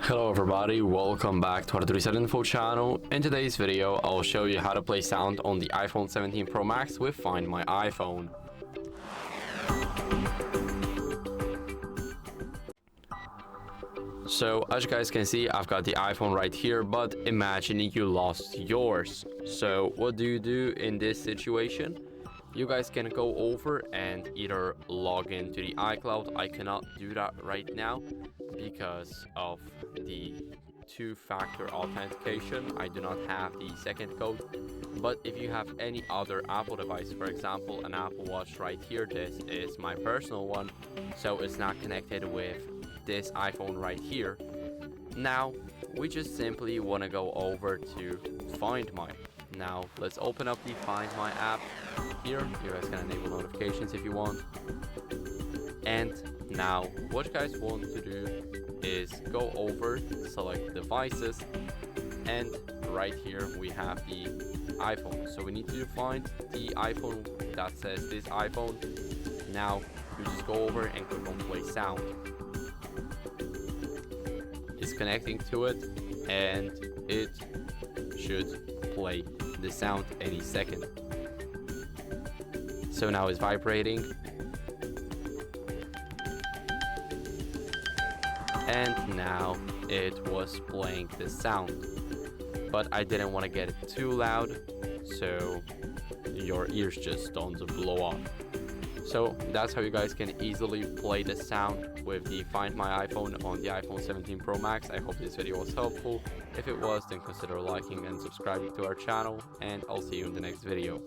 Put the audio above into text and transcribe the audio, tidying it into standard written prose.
Hello everybody, welcome back to HardReset.Info channel. In today's video, I'll show you how to play sound on the iPhone 17 Pro Max with Find My iPhone. So as you guys can see, I've got the iPhone right here, but imagine you lost yours. So what do you do in this situation? You guys can go over and either log into the iCloud. I cannot do that right now because of the two-factor authentication. I do not have the second code. But if you have any other Apple device, for example an Apple Watch right here, this is my personal one, so it's not connected with this iPhone right here. Now we just simply want to go over to Find My. Now let's open up the Find My app here. You guys can enable notifications if you want. And now what you guys want to do is go over, select devices, and right here we have the iPhone. So we need to find the iPhone that says this iPhone. Now you just go over and click on play sound. It's connecting to it and it should play the sound any second. So now it's vibrating, and now it was playing the sound, but I didn't want to get it too loud so your ears just don't blow off. So that's how you guys can easily play the sound with the Find My iPhone on the iPhone 17 Pro Max. I hope this video was helpful. If it was, then consider liking and subscribing to our channel, and I'll see you in the next video.